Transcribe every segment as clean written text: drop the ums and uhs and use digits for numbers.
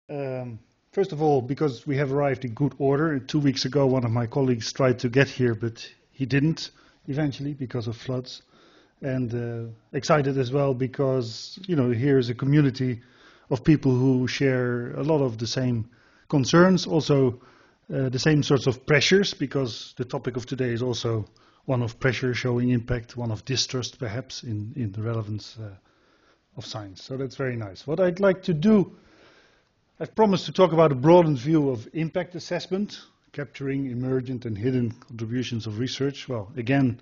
First of all, because we have arrived in good order. 2 weeks ago, one of my colleagues tried to get here, but he didn't eventually because of floods. And excited as well because, here is a community of people who share a lot of the same concerns, also the same sorts of pressures, because the topic of today is also one of pressure showing impact, one of distrust perhaps in the relevance of science. So that's very nice. What I'd like to do, I've promised to talk about a broadened view of impact assessment, capturing emergent and hidden contributions of research. Well, again,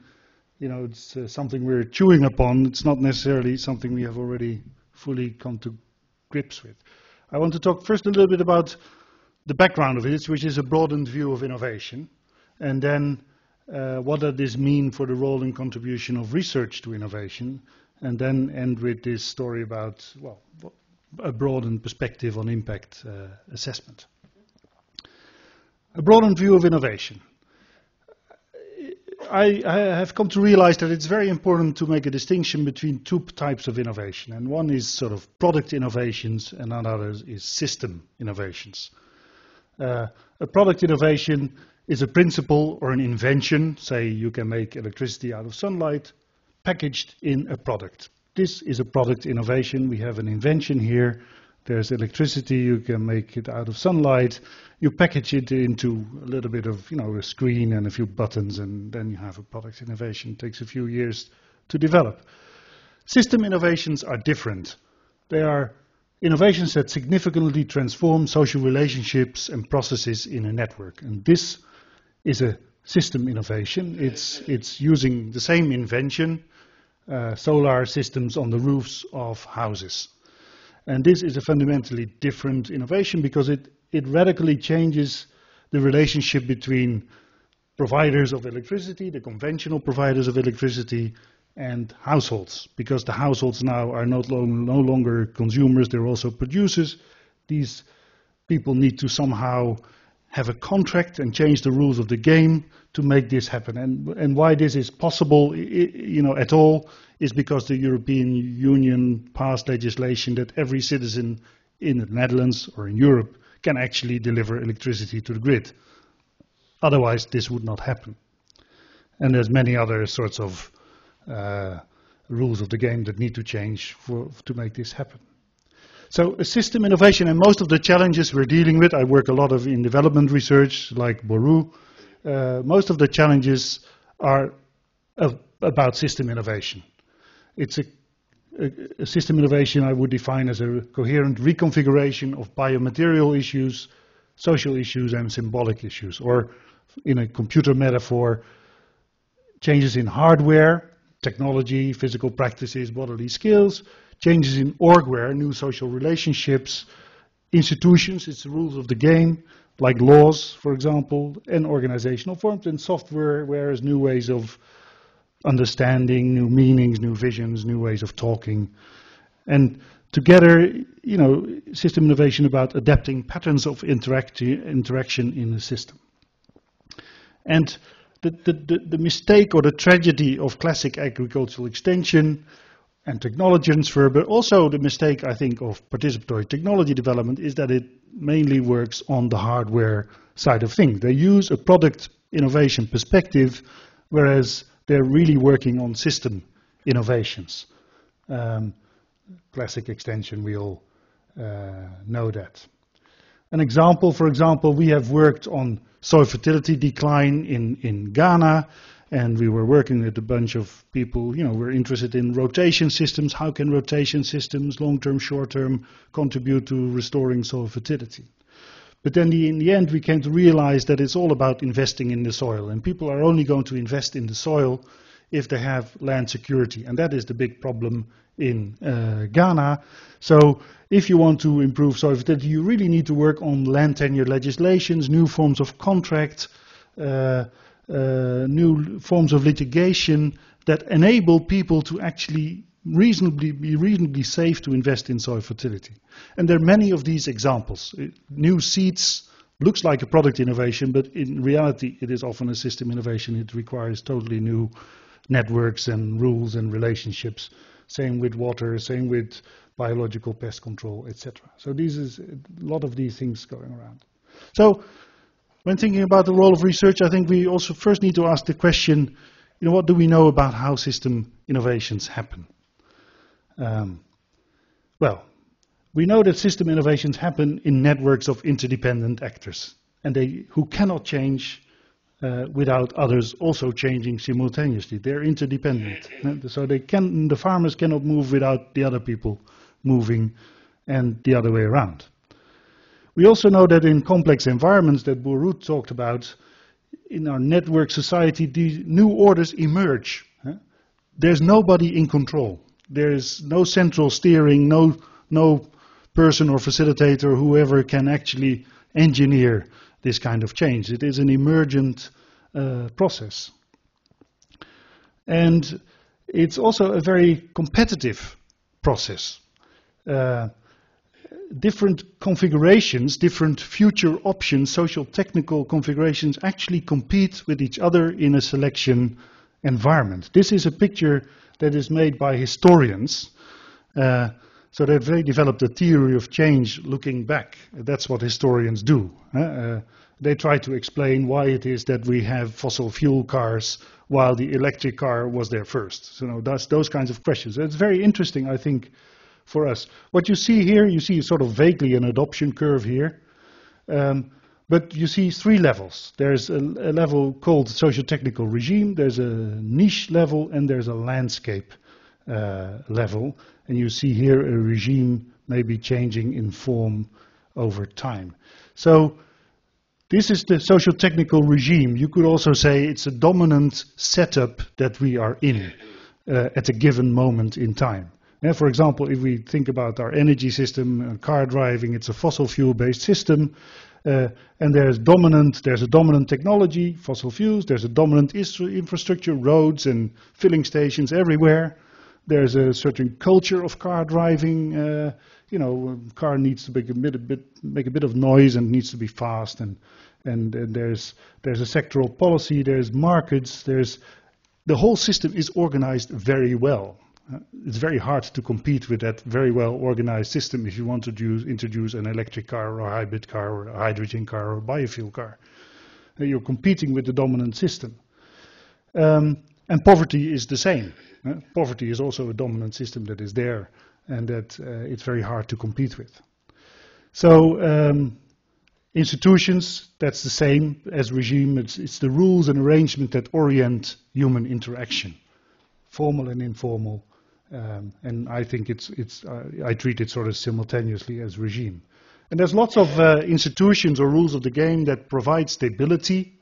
it's something we're chewing upon. It's not necessarily something we have already fully come to grips with. I want to talk first a little bit about the background of it, which is a broadened view of innovation, and then what does this mean for the role and contribution of research to innovation, and then end with this story about, well, a broadened perspective on impact assessment. A broadened view of innovation. I have come to realize that it's very important to make a distinction between two types of innovation. And one is sort of product innovations and another is system innovations. A product innovation is a principle or an invention. Say you can make electricity out of sunlight, packaged in a product. This is a product innovation. We have an invention here. There's electricity, you can make it out of sunlight. You package it into a little bit of, a screen and a few buttons, and then you have a product innovation. It takes a few years to develop. System innovations are different. They are innovations that significantly transform social relationships and processes in a network. And this is a system innovation. It's using the same invention, solar systems on the roofs of houses. And this is a fundamentally different innovation because it radically changes the relationship between providers of electricity, the conventional providers of electricity, and households. Because the households now are no longer consumers, they're also producers. These people need to somehow have a contract and change the rules of the game to make this happen. And why this is possible, at all, is because the European Union passed legislation that every citizen in the Netherlands or in Europe can actually deliver electricity to the grid. Otherwise, this would not happen. And there's many other sorts of rules of the game that need to change to make this happen. So a system innovation, and most of the challenges we're dealing with, I work a lot in development research like WUR. Most of the challenges are about system innovation. It's a system innovation I would define as a coherent reconfiguration of biomaterial issues, social issues, and symbolic issues. Or in a computer metaphor, changes in hardware, technology, physical practices, bodily skills, changes in orgware, new social relationships, institutions, it's the rules of the game, like laws, for example, and organizational forms, and software, whereas new ways of understanding, new meanings, new visions, new ways of talking. And together, system innovation about adapting patterns of interaction in the system. And the mistake or the tragedy of classic agricultural extension and technology transfer, but also the mistake, I think, of participatory technology development is that it mainly works on the hardware side of things. They use a product innovation perspective, whereas they're really working on system innovations. Classic extension, we all know that. An example, for example, we have worked on soil fertility decline in Ghana, and we were working with a bunch of people, we're interested in rotation systems. How can rotation systems, long-term, short-term, contribute to restoring soil fertility? But then in the end, we came to realize that it's all about investing in the soil. And people are only going to invest in the soil if they have land security. And that is the big problem in Ghana. So if you want to improve soil fertility, you really need to work on land tenure legislations, new forms of contract, new forms of litigation that enable people to actually be reasonably safe to invest in soil fertility. And there are many of these examples. New seeds looks like a product innovation, but in reality it is often a system innovation. It requires totally new networks and rules and relationships same with water, same with biological pest control, etc. So these is a lot of these things going around. So when thinking about the role of research, I think we also first need to ask the question, what do we know about how system innovations happen? Well, we know that system innovations happen in networks of interdependent actors, and who cannot change without others also changing simultaneously. They're interdependent. So the farmers cannot move without the other people moving, and the other way around. We also know that in complex environments that WUR talked about, in our network society, these new orders emerge. There's nobody in control. There's no central steering, no person or facilitator or whoever can actually engineer this kind of change. It is an emergent process. And it's also a very competitive process. Different configurations, different future options, social technical configurations actually compete with each other in a selection environment. This is a picture that is made by historians. So they developed a theory of change looking back. That's what historians do. They try to explain why it is that we have fossil fuel cars while the electric car was there first. So that's those kinds of questions. It's very interesting, I think, for us. What you see here, you see sort of vaguely an adoption curve here. But you see three levels. There's a level called socio-technical regime, there's a niche level, and there's a landscape level. And you see here a regime maybe changing in form over time. So this is the socio-technical regime. You could also say it's a dominant setup that we are in at a given moment in time. For example, if we think about our energy system, car driving, it's a fossil fuel-based system. And there's a dominant technology, fossil fuels, there's a dominant infrastructure, roads and filling stations everywhere. There's a certain culture of car driving, a car needs to make a bit of noise and needs to be fast, and there's a sectoral policy, there's markets, the whole system is organized very well. It's very hard to compete with that very well organized system if you want to introduce an electric car or a hybrid car or a hydrogen car or a biofuel car. You're competing with the dominant system. And poverty is the same. Poverty is also a dominant system that is there and that it's very hard to compete with. So institutions, that's the same as regime. It's the rules and arrangement that orient human interaction, formal and informal. And I think I treat it sort of simultaneously as regime. And there's lots of institutions or rules of the game that provide stability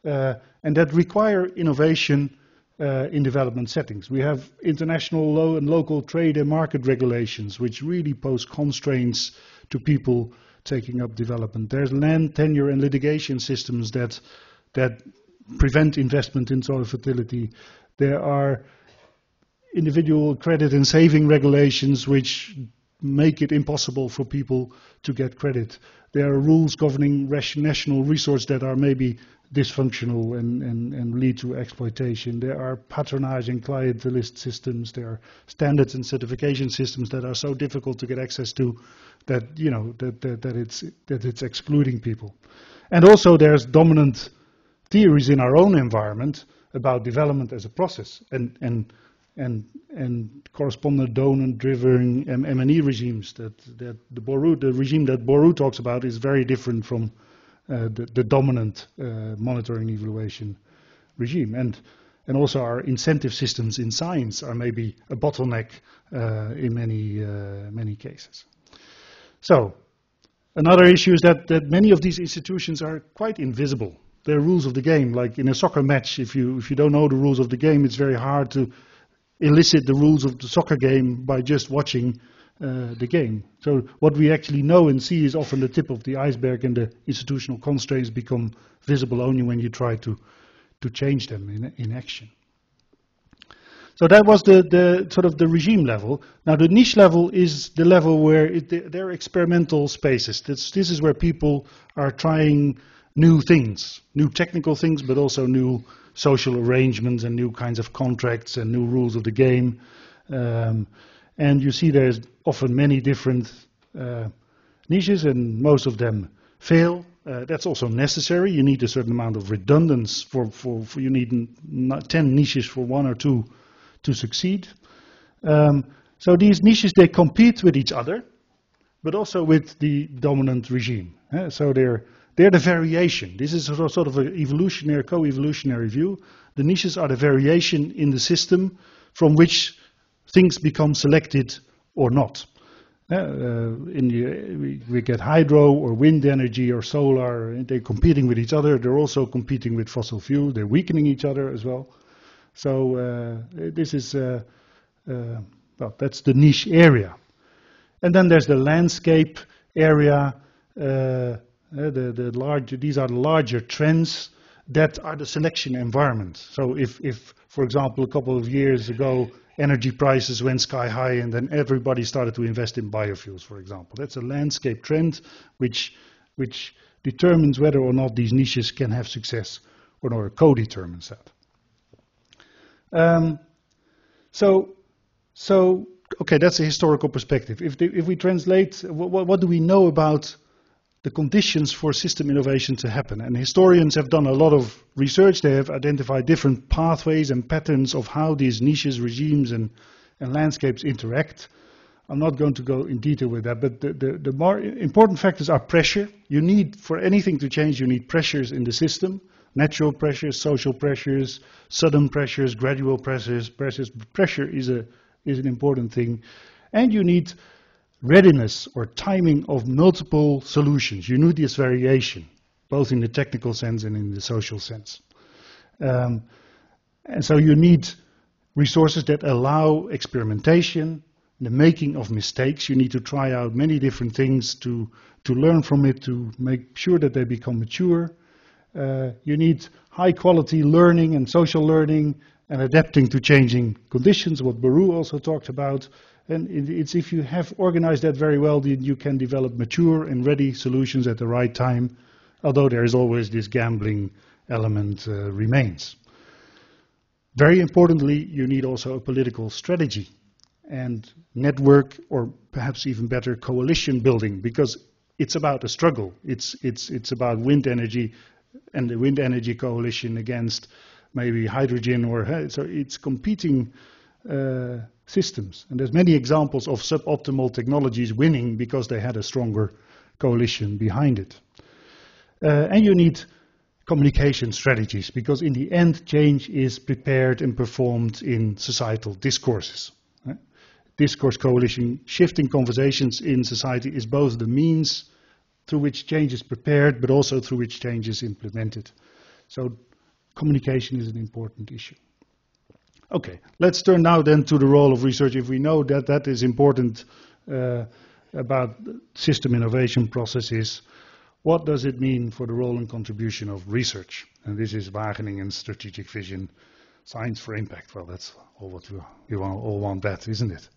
and that require innovation in development settings. We have international and local trade and market regulations which really pose constraints to people taking up development. There's land tenure and litigation systems that prevent investment in soil fertility. There are individual credit and saving regulations which make it impossible for people to get credit. There are rules governing national resources that are maybe dysfunctional and lead to exploitation. There are patronizing clientelist systems. There are standards and certification systems that are so difficult to get access to that it's excluding people. And also there's dominant theories in our own environment about development as a process and correspondent donor-driven M&E regimes that the regime that WUR talks about is very different from the dominant monitoring evaluation regime. And also our incentive systems in science are maybe a bottleneck in many cases. So another issue is that many of these institutions are quite invisible. They're rules of the game. Like in a soccer match, if you don't know the rules of the game, it's very hard to elicit the rules of the soccer game by just watching the game. So what we actually know and see is often the tip of the iceberg, and the institutional constraints become visible only when you try to change them in action. So that was the sort of the regime level. Now the niche level is the level where they're experimental spaces. This is where people are trying new things, new technical things, but also new social arrangements and new kinds of contracts and new rules of the game. And you see there's often many different niches, and most of them fail. That's also necessary. You need a certain amount of redundance for you need 10 niches for one or two to succeed. So these niches, they compete with each other, but also with the dominant regime. So they're the variation. This is sort of an evolutionary, co-evolutionary view. The niches are the variation in the system from which things become selected or not. We get hydro or wind energy or solar. They're competing with each other. They're also competing with fossil fuel. They're weakening each other as well. So this is, well, that's the niche area. And then there's the landscape area. These are the larger trends that are the selection environment. So if, for example, a couple of years ago, energy prices went sky high and then everybody started to invest in biofuels, for example. That's a landscape trend which determines whether or not these niches can have success or not, or co-determines that. So okay, that's a historical perspective. If we translate, what do we know about the conditions for system innovation to happen? And historians have done a lot of research. They have identified different pathways and patterns of how these niches, regimes, and landscapes interact. I'm not going to go in detail with that, but the more important factors are pressure. You need, for anything to change, you need pressures in the system. Natural pressures, social pressures, sudden pressures, gradual pressures. Pressure is an important thing. And you need readiness or timing of multiple solutions. You need this variation, both in the technical sense and in the social sense. And so you need resources that allow experimentation, the making of mistakes. You need to try out many different things to learn from it, to make sure that they become mature. You need high quality learning and social learning and adapting to changing conditions, what Baru also talked about. And it's if you have organized that very well, then you can develop mature and ready solutions at the right time, although there is always this gambling element remains. Very importantly, you need also a political strategy and network, or perhaps even better, coalition building, because it's about a struggle. It's about wind energy and the wind energy coalition against maybe hydrogen, or so it's competing systems. And there's many examples of suboptimal technologies winning because they had a stronger coalition behind it. And you need communication strategies, because in the end, change is prepared and performed in societal discourses. Discourse coalition, shifting conversations in society is both the means through which change is prepared, but also through which change is implemented. So communication is an important issue. Okay, let's turn now then to the role of research. If we know that that is important about system innovation processes, what does it mean for the role and contribution of research? And this is Wageningen's strategic vision, science for impact. Well, that's all what we all want that, isn't it?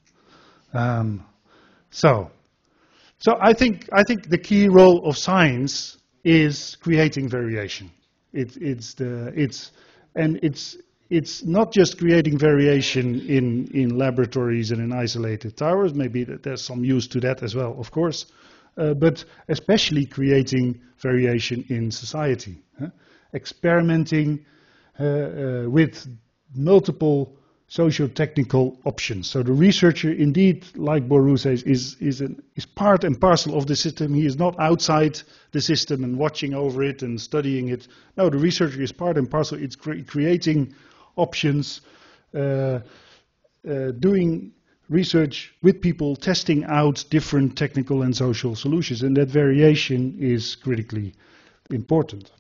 So I think the key role of science is creating variation. It's not just creating variation in laboratories and in isolated towers. Maybe there's some use to that as well, of course, but especially creating variation in society. Experimenting with multiple socio-technical options. So the researcher, indeed, like Baru says, is part and parcel of the system. He is not outside the system and watching over it and studying it. No, the researcher is part and parcel. It's creating options, doing research with people, testing out different technical and social solutions, and that variation is critically important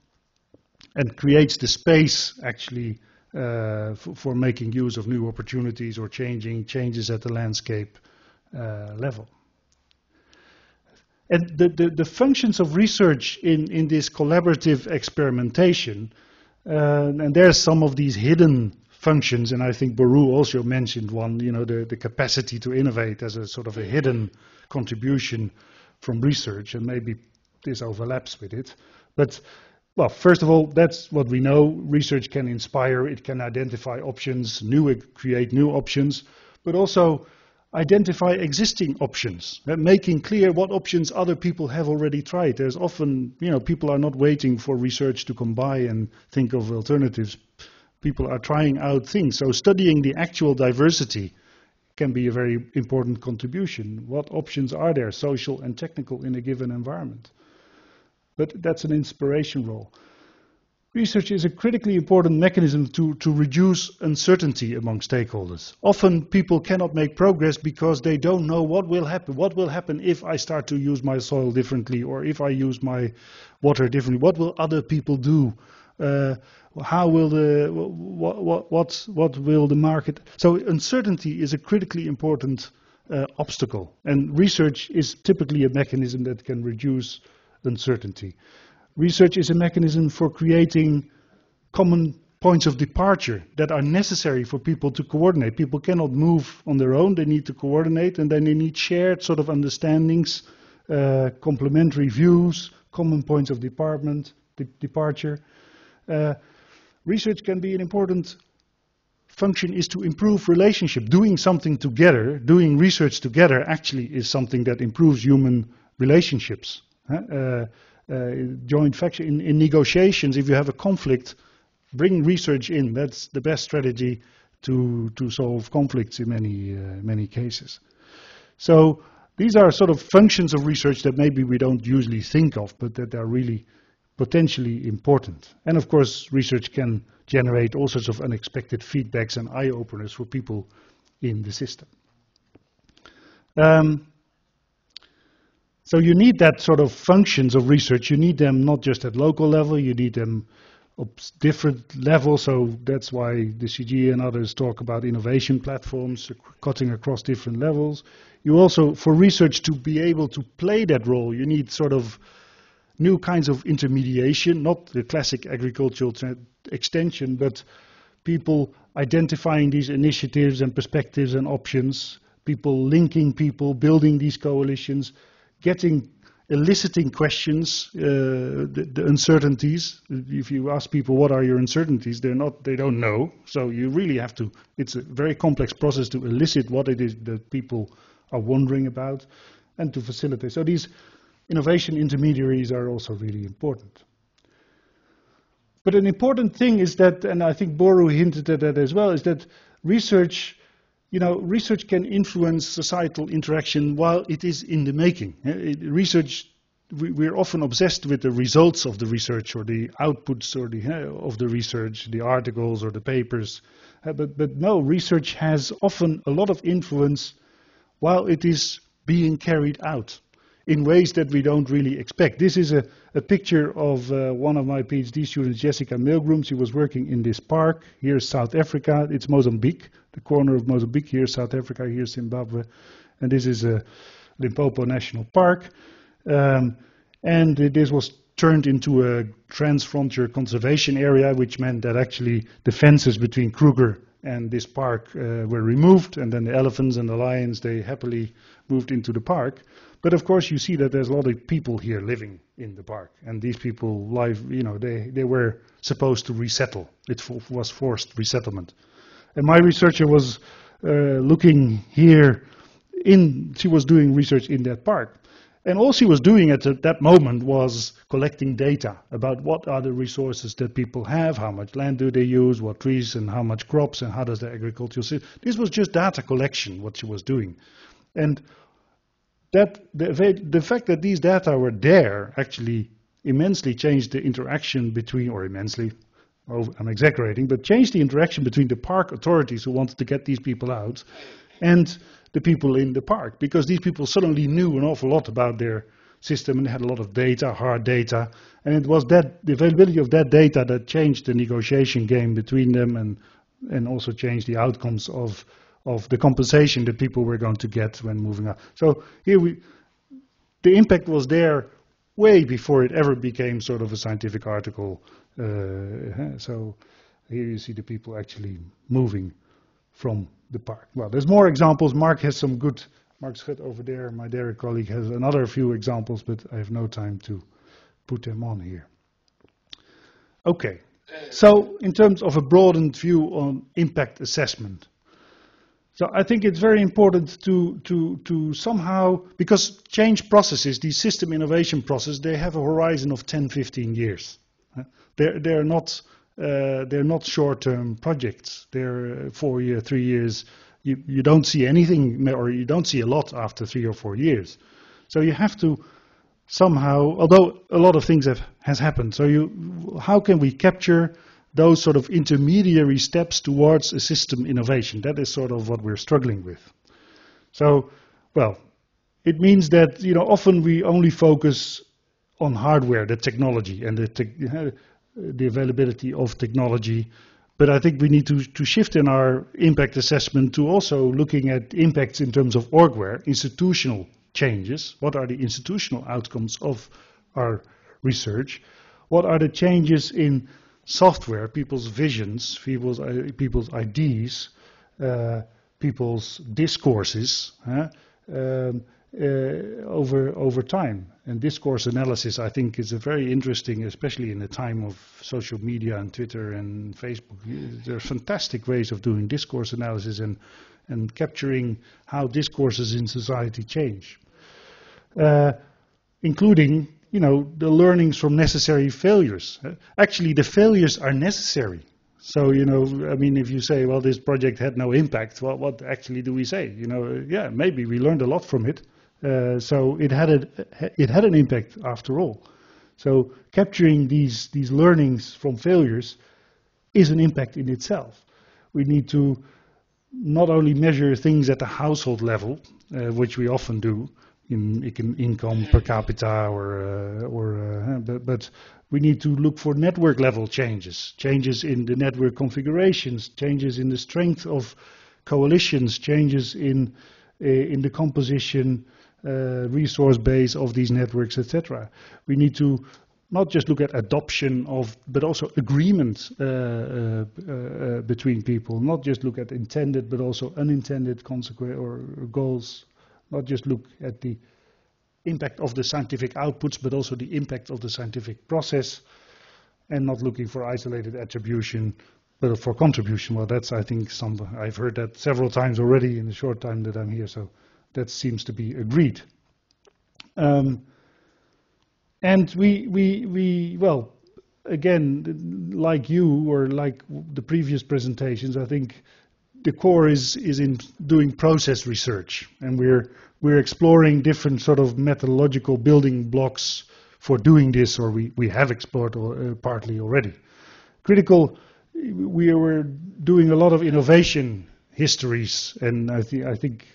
and creates the space actually for making use of new opportunities or changes at the landscape level. And the functions of research in this collaborative experimentation, and there's some of these hidden functions, and I think Baru also mentioned one, the capacity to innovate as a sort of a hidden contribution from research, and maybe this overlaps with it. But well, first of all, that's what we know. Research can inspire, it can identify options, create new options, but also identify existing options, making clear what options other people have already tried. There's often, people are not waiting for research to come by and think of alternatives. People are trying out things. So studying the actual diversity can be a very important contribution. What options are there, social and technical, in a given environment? But that's an inspiration role. Research is a critically important mechanism to reduce uncertainty among stakeholders. Often people cannot make progress because they don't know what will happen. What will happen if I start to use my soil differently, or if I use my water differently? What will other people do? How will what will the market? So uncertainty is a critically important obstacle, and research is typically a mechanism that can reduce uncertainty. Research is a mechanism for creating common points of departure that are necessary for people to coordinate. People cannot move on their own, they need to coordinate, and then they need shared sort of understandings, complementary views, common points of departure. Research can be an important function is to improve relationship. Doing something together, doing research together actually is something that improves human relationships. Joint faction in negotiations, if you have a conflict, bring research in. That's the best strategy to solve conflicts in many cases. So these are sort of functions of research that maybe we don't usually think of, but that are really potentially important. And of course, research can generate all sorts of unexpected feedbacks and eye-openers for people in the system. So you need that sort of functions of research. You need them not just at local level, you need them at different levels. So that's why the CG and others talk about innovation platforms, cutting across different levels. You also, for research to be able to play that role, you need sort of new kinds of intermediation, not the classic agricultural extension, but people identifying these initiatives and perspectives and options, people linking people, building these coalitions, eliciting questions, the uncertainties. If you ask people what are your uncertainties, they don't know. So you really have to, it's a very complex process to elicit what it is that people are wondering about and to facilitate. So these innovation intermediaries are also really important. But an important thing is that, and I think Boru hinted at that as well, is that research can influence societal interaction while it is in the making. Research, we're often obsessed with the results of the research or the outputs of the research, the articles or the papers. But no, research has often a lot of influence while it is being carried out in ways that we don't really expect. This is a picture of one of my PhD students, Jessica Milgrom. She was working in this park. Here's South Africa. It's Mozambique, the corner of Mozambique. Here's South Africa, here's Zimbabwe. And this is Limpopo National Park. And this was turned into a trans-frontier conservation area, which meant that actually the fences between Kruger and this park were removed, and then the elephants and the lions, they happily moved into the park. But of course you see that there's a lot of people here living in the park, and these people they were supposed to resettle. It was forced resettlement. And my researcher was looking here she was doing research in that park. And all she was doing at that moment was collecting data about what are the resources that people have, how much land do they use, what trees and how much crops and how does the agricultural system. This was just data collection, what she was doing. And the fact that these data were there actually immensely changed the interaction between, or immensely, I'm exaggerating, but changed the interaction between the park authorities who wanted to get these people out and the people in the park, because these people suddenly knew an awful lot about their system and had a lot of data, hard data, and it was the availability of that data that changed the negotiation game between them and also changed the outcomes of the compensation that people were going to get when moving out. So here the impact was there way before it ever became sort of a scientific article. So here you see the people actually moving from the park. Well, there's more examples. Mark has some good, Mark Schut over there, my dear colleague, has another few examples, but I have no time to put them on here. Okay, so in terms of a broadened view on impact assessment, So I think it's very important to somehow, because change processes, these system innovation processes, they have a horizon of 10, 15 years. They're not short-term projects. They're 4 year, 3 years. You don't see anything, or you don't see a lot after 3 or 4 years. So you have to somehow, although a lot of things has happened, so how can we capture those sort of intermediary steps towards a system innovation? That is sort of what we're struggling with. So, well, it means that often we only focus on hardware, the technology, and the availability of technology. But I think we need to shift in our impact assessment to also looking at impacts in terms of orgware, institutional changes. What are the institutional outcomes of our research? What are the changes in software, people's visions, people's ideas, people's discourses over time? And discourse analysis, I think, is a very interesting, especially in the time of social media and Twitter and Facebook. There are fantastic ways of doing discourse analysis and capturing how discourses in society change, including the learnings from necessary failures. Actually, the failures are necessary. So, I mean, if you say, well, this project had no impact, well, what actually do we say? Yeah, maybe we learned a lot from it. So it had an impact after all. So capturing these learnings from failures is an impact in itself. We need to not only measure things at the household level, which we often do, in income per capita, but we need to look for network level changes in the network configurations, changes in the strength of coalitions, changes in the composition, resource base of these networks, etc. We need to not just look at adoption but also agreement between people, not just look at intended but also unintended consequences or goals. Not just look at the impact of the scientific outputs, but also the impact of the scientific process, and not looking for isolated attribution, but for contribution. Well, that's, I think, I've heard that several times already in the short time that I'm here, so that seems to be agreed. And well, again, like you or like the previous presentations, I think the core is in doing process research, and we're exploring different sort of methodological building blocks for doing this, or we have explored partly already. We were doing a lot of innovation histories, and I think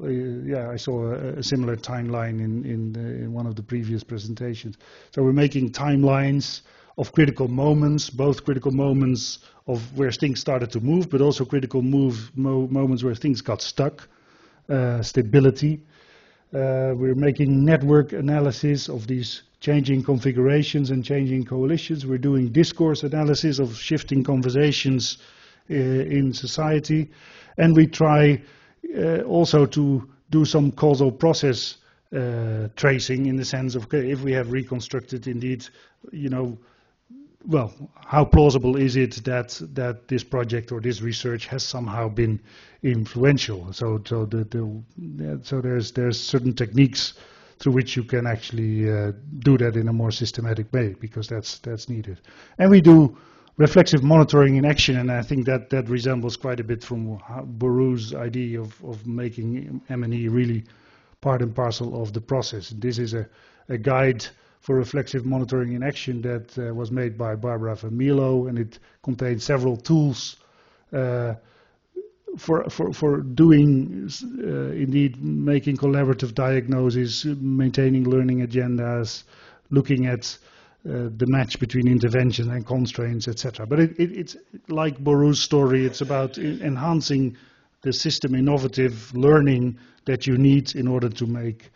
I saw a similar timeline in one of the previous presentations. So we're making timelines of critical moments, both critical moments of where things started to move, but also critical moments where things got stuck, stability. We're making network analysis of these changing configurations and changing coalitions. We're doing discourse analysis of shifting conversations in society. And we try also to do some causal process tracing, in the sense of, okay, if we have reconstructed indeed, well, how plausible is it that this project or this research has somehow been influential? So there's certain techniques through which you can actually do that in a more systematic way, because that's needed. And we do reflexive monitoring in action, and I think that resembles quite a bit from Borough's idea of making M&E really part and parcel of the process. This is a guide for reflexive monitoring in action that was made by Barbara van Mierlo, and it contains several tools for doing, indeed, making collaborative diagnoses, maintaining learning agendas, looking at the match between intervention and constraints, etc. But it's like Borough's story. It's about enhancing the system innovative learning that you need in order to make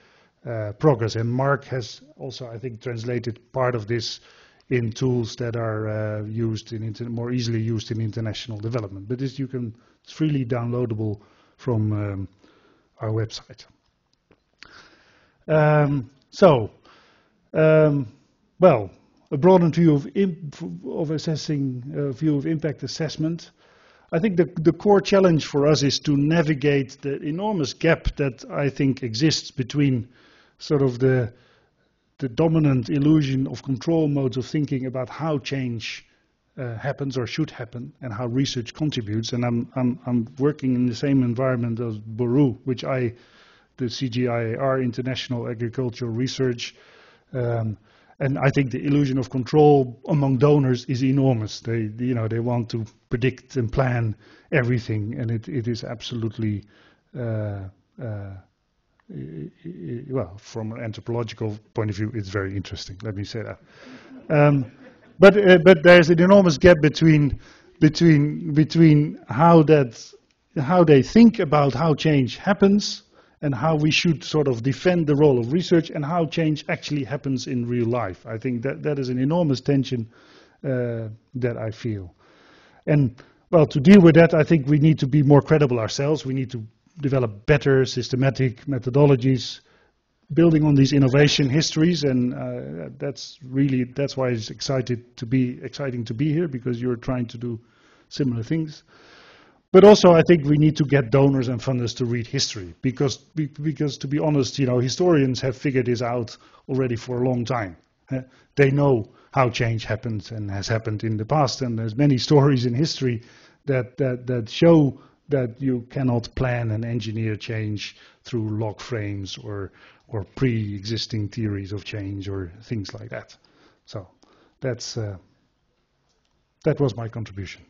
progress. And Mark has also, I think, translated part of this in tools that are used more easily used in international development. But it's freely downloadable from our website. Well, a broadened view of assessing view of impact assessment. I think the core challenge for us is to navigate the enormous gap that I think exists between sort of the dominant illusion of control modes of thinking about how change happens or should happen and how research contributes. And I'm working in the same environment as WUR, which the CGIAR, International Agricultural Research. And I think the illusion of control among donors is enormous. They want to predict and plan everything, and it is absolutely, well, from an anthropological point of view, it's very interesting. Let me say that. But there's an enormous gap between how they think about how change happens and how we should sort of defend the role of research and how change actually happens in real life. I think that is an enormous tension that I feel. And well, to deal with that, I think we need to be more credible ourselves. We need to develop better systematic methodologies, building on these innovation histories, and that's why it's exciting to be here, because you're trying to do similar things. But also, I think we need to get donors and funders to read history, because to be honest, historians have figured this out already for a long time. They know how change happens and has happened in the past, and there's many stories in history that show that you cannot plan and engineer change through log frames or pre-existing theories of change or things like that. So that was my contribution.